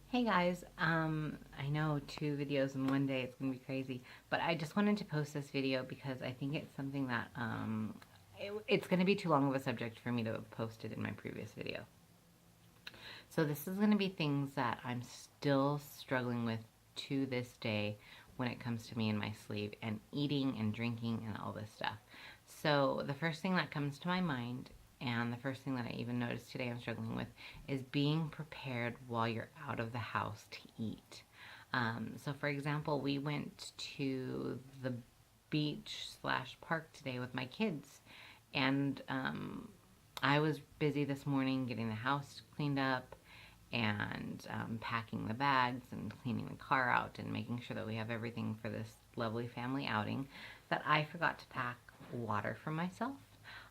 Hey guys, I know 2 videos in one day, it's gonna be crazy, but I just wanted to post this video because I think it's something that, it's gonna be too long of a subject for me to have posted in my previous video. So this is gonna be things that I'm still struggling with to this day when it comes to me and my sleep and eating and drinking and all this stuff. So the first thing that comes to my mind and the first thing that I even noticed today I'm struggling with is being prepared while you're out of the house to eat. So for example, we went to the beach slash park today with my kids, and I was busy this morning getting the house cleaned up and packing the bags and cleaning the car out and making sure that we have everything for this lovely family outing, that I forgot to pack water for myself.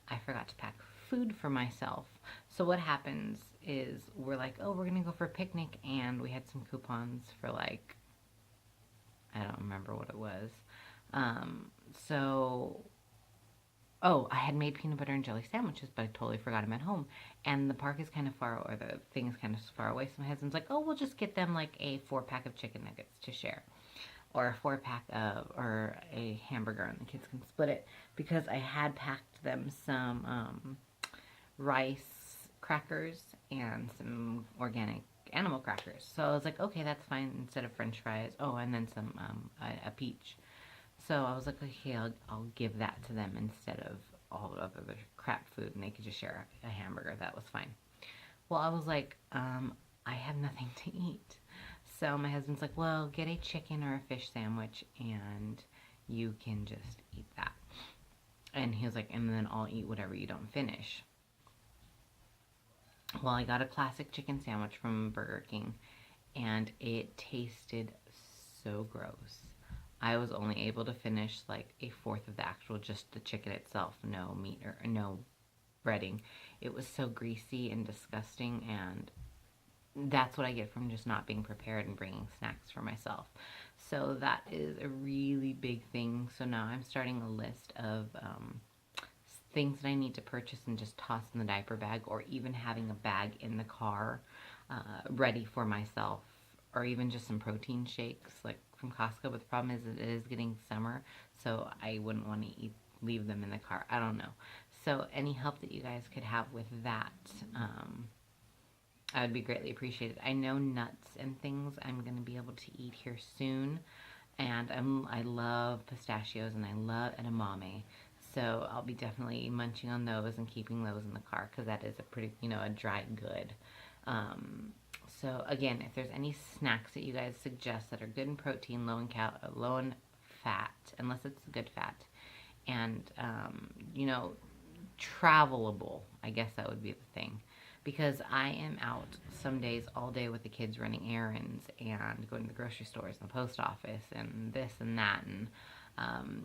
I forgot to pack food for myself. So what happens is we're like, oh, we're gonna go for a picnic, and we had some coupons for like, I don't remember what it was. Um, so Oh, I had made peanut butter and jelly sandwiches, but I totally forgot them at home. And the park is kind of far, or the thing is kind of far away. So my husband's like, oh, we'll just get them like a 4 pack of chicken nuggets to share, or a 4 pack of, or a hamburger, and the kids can split it. Because I had packed them some rice crackers and some organic animal crackers. So I was like, okay, that's fine, instead of French fries. Oh, and then some a peach. So I was like, okay, I'll give that to them instead of all the other crap food, and they could just share a hamburger. That was fine. Well, I was like, I have nothing to eat. So my husband's like, well, get a chicken or a fish sandwich, and you can just eat that. And he was like, and then I'll eat whatever you don't finish. Well, I got a classic chicken sandwich from Burger King, and it tasted so gross. I was only able to finish like a fourth of the actual, just the chicken itself, no meat or no breading. It was so greasy and disgusting, and that's what I get from just not being prepared and bringing snacks for myself. So that is a really big thing. So now I'm starting a list of things that I need to purchase and just toss in the diaper bag, or even having a bag in the car ready for myself, or even just some protein shakes like from Costco. But the problem is it is getting summer, so I wouldn't want to leave them in the car. I don't know. So any help that you guys could have with that, I would be greatly appreciated. I know nuts and things I'm going to be able to eat here soon, and I love pistachios and I love edamame. So I'll be definitely munching on those and keeping those in the car, because that is a pretty, a dry good. Um, so again, if there's any snacks that you guys suggest that are good in protein, low in fat, unless it's good fat, and travelable, I guess that would be the thing. Because I am out some days all day with the kids, running errands and going to the grocery stores and the post office and this and that, and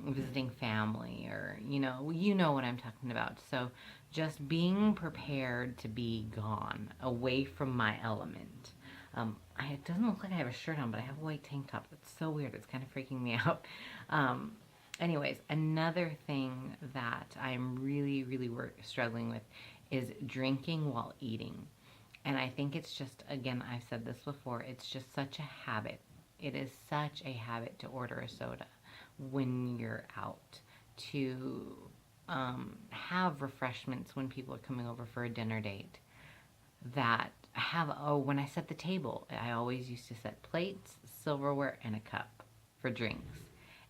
visiting family, or you know what I'm talking about. So just being prepared to be gone, away from my element. It doesn't look like I have a shirt on, but I have a white tank top. That's so weird. It's kind of freaking me out. Anyways, another thing that I'm really, really struggling with is drinking while eating. And I think it's just, again, I've said this before, it's just such a habit. It is such a habit to order a soda when you're out, to have refreshments when people are coming over for a dinner date, that when I set the table, I always used to set plates, silverware, and a cup for drinks.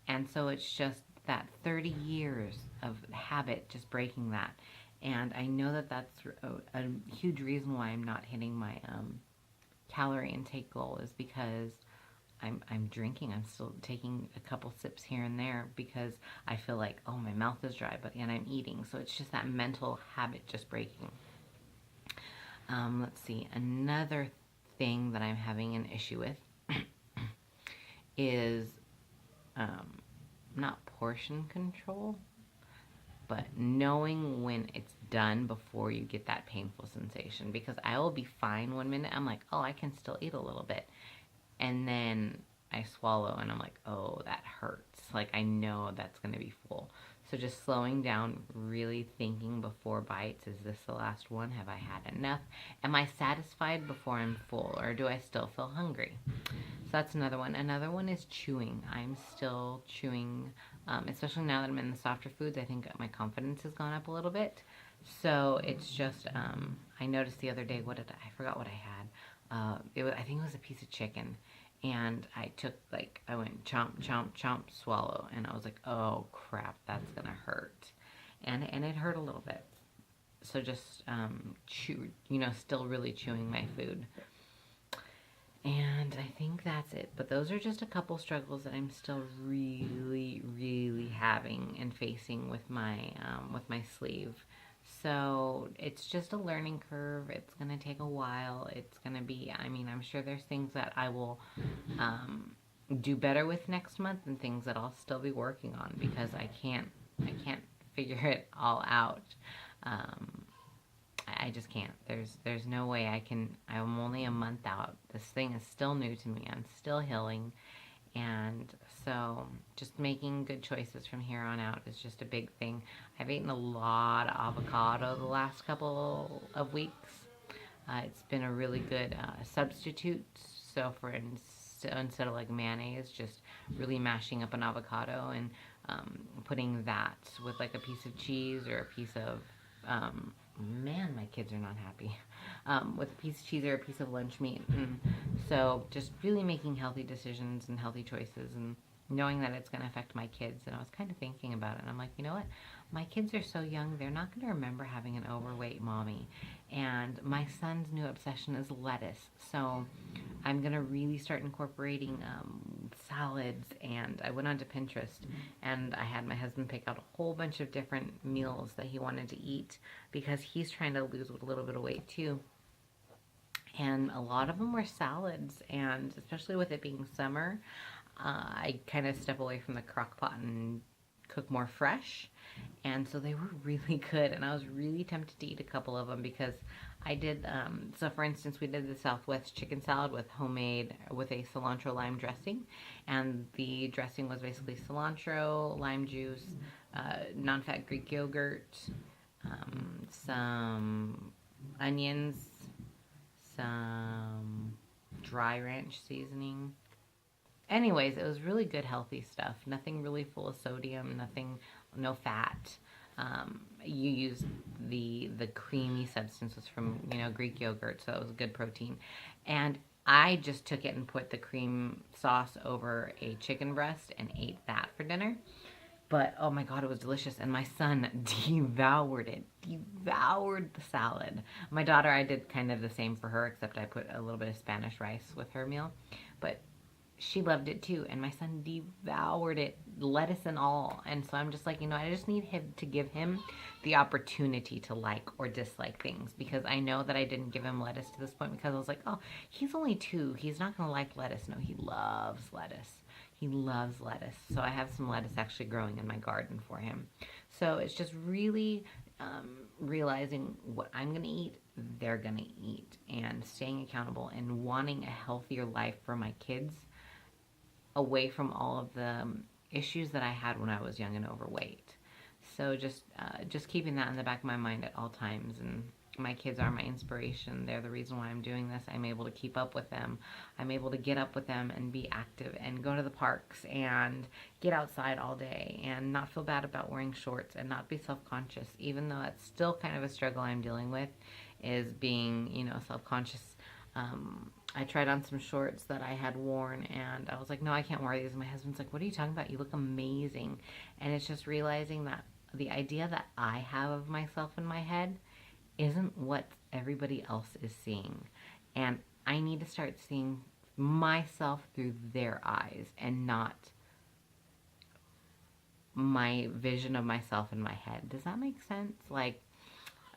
And so it's just that 30 years of habit, just breaking that. And I know that that's a huge reason why I'm not hitting my calorie intake goal, is because I'm drinking. I'm still taking a couple sips here and there because I feel like, oh, my mouth is dry, and I'm eating. So it's just that mental habit just breaking. Let's see. Another thing that I'm having an issue with is not portion control, but knowing when it's done before you get that painful sensation. Because I will be fine one minute. I'm like, oh, I can still eat a little bit. And then I swallow and I'm like, oh, that hurts. Like, I know that's going to be full. So just slowing down, really thinking before bites. Is this the last one? Have I had enough? Am I satisfied before I'm full, or do I still feel hungry? So that's another one. Another one is chewing. I'm still chewing, especially now that I'm in the softer foods. I think my confidence has gone up a little bit. So it's just, I noticed the other day, I forgot what I had. I think it was a piece of chicken. And I took, like, I went chomp, chomp, chomp, swallow. And I was like, oh, crap, that's going to hurt. And it hurt a little bit. So just still really chewing my food. And I think that's it. But those are just a couple struggles that I'm still really, really having and facing with my sleeve. So it's just a learning curve. It's gonna take a while. It's gonna be. I mean, I'm sure there's things that I will do better with next month, and things that I'll still be working on because I can't figure it all out. I just can't. There's no way I can. I'm only a month out. This thing is still new to me. I'm still healing. And so just making good choices from here on out is just a big thing. I've eaten a lot of avocado the last couple of weeks. It's been a really good substitute. So instead of like mayonnaise, just really mashing up an avocado and putting that with like a piece of cheese or a piece of man, my kids are not happy. With a piece of cheese or a piece of lunch meat. And so just really making healthy decisions and healthy choices and knowing that it's going to affect my kids. And I was kind of thinking about it. And I'm like, you know what? My kids are so young, they're not going to remember having an overweight mommy. And my son's new obsession is lettuce. So I'm going to really start incorporating salads. And I went onto Pinterest and I had my husband pick out a whole bunch of different meals that he wanted to eat because he's trying to lose a little bit of weight too. And a lot of them were salads, and especially with it being summer, I kind of step away from the crock pot and cook more fresh. And so they were really good, and I was really tempted to eat a couple of them because I did, so for instance, we did the Southwest chicken salad with a cilantro lime dressing, and the dressing was basically cilantro, lime juice, non-fat Greek yogurt, some onions, some dry ranch seasoning. Anyways, it was really good, healthy stuff. Nothing really full of sodium, no fat. You use the creamy substances from, Greek yogurt, so it was a good protein. And I just took it and put the cream sauce over a chicken breast and ate that for dinner. But, oh my God, it was delicious. And my son devoured it. Devoured the salad. My daughter, I did kind of the same for her, except I put a little bit of Spanish rice with her meal. But she loved it too. And my son devoured it, lettuce and all. And so I'm just like, I just need him to give him the opportunity to like or dislike things. Because I know that I didn't give him lettuce to this point because I was like, oh, he's only 2. He's not going to like lettuce. No, he loves lettuce. He loves lettuce. So I have some lettuce actually growing in my garden for him. So it's just really realizing what I'm going to eat, they're going to eat, and staying accountable and wanting a healthier life for my kids away from all of the issues that I had when I was young and overweight. So just keeping that in the back of my mind at all times. And my kids are my inspiration. They're the reason why I'm doing this. I'm able to keep up with them. I'm able to get up with them and be active and go to the parks and get outside all day and not feel bad about wearing shorts and not be self-conscious, even though it's still kind of a struggle I'm dealing with, is being, self-conscious. I tried on some shorts that I had worn and I was like, no, I can't wear these. And my husband's like, what are you talking about? You look amazing. And it's just realizing that the idea that I have of myself in my head isn't what everybody else is seeing. And I need to start seeing myself through their eyes and not my vision of myself in my head. Does that make sense? Like,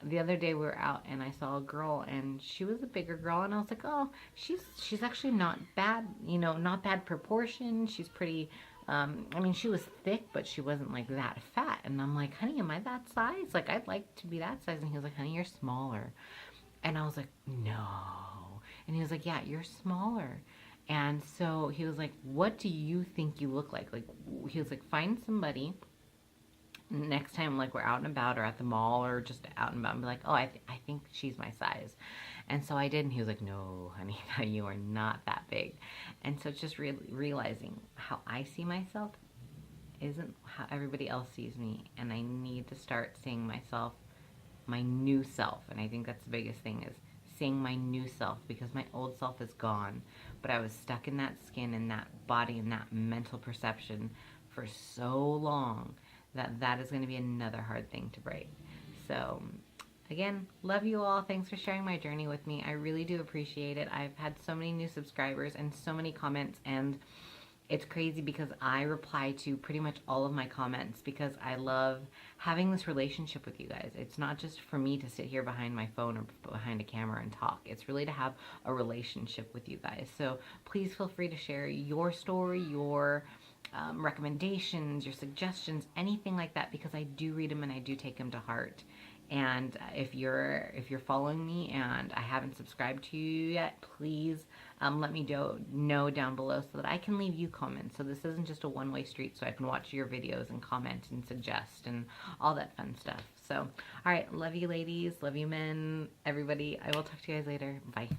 the other day we were out and I saw a girl and she was a bigger girl and I was like, oh, she's actually not bad, not bad proportion. She's pretty, she was thick, but she wasn't like that fat. And I'm like, honey, am I that size? Like, I'd like to be that size. And he was like, honey, you're smaller. And I was like, no. And he was like, yeah, you're smaller. And so he was like, what do you think you look like? Like, he was like, find somebody next time, like, we're out and about or at the mall or just out and about, and be like, oh, I think she's my size. And so I did, and he was like, no, honey, you are not that big. And so it's just realizing how I see myself isn't how everybody else sees me, and I need to start seeing myself, my new self. And I think that's the biggest thing, is seeing my new self, because my old self is gone, but I was stuck in that skin and that body and that mental perception for so long that that is going to be another hard thing to break. So again, love you all. Thanks for sharing my journey with me. I really do appreciate it. I've had so many new subscribers and so many comments, and it's crazy because I reply to pretty much all of my comments because I love having this relationship with you guys. It's not just for me to sit here behind my phone or behind a camera and talk. It's really to have a relationship with you guys. So please feel free to share your story, your recommendations, your suggestions, anything like that, because I do read them and I do take them to heart. And if you're following me and I haven't subscribed to you yet, please let me know down below so that I can leave you comments. So this isn't just a one-way street, so I can watch your videos and comment and suggest and all that fun stuff. So, all right, love you ladies, love you men, everybody. I will talk to you guys later. Bye.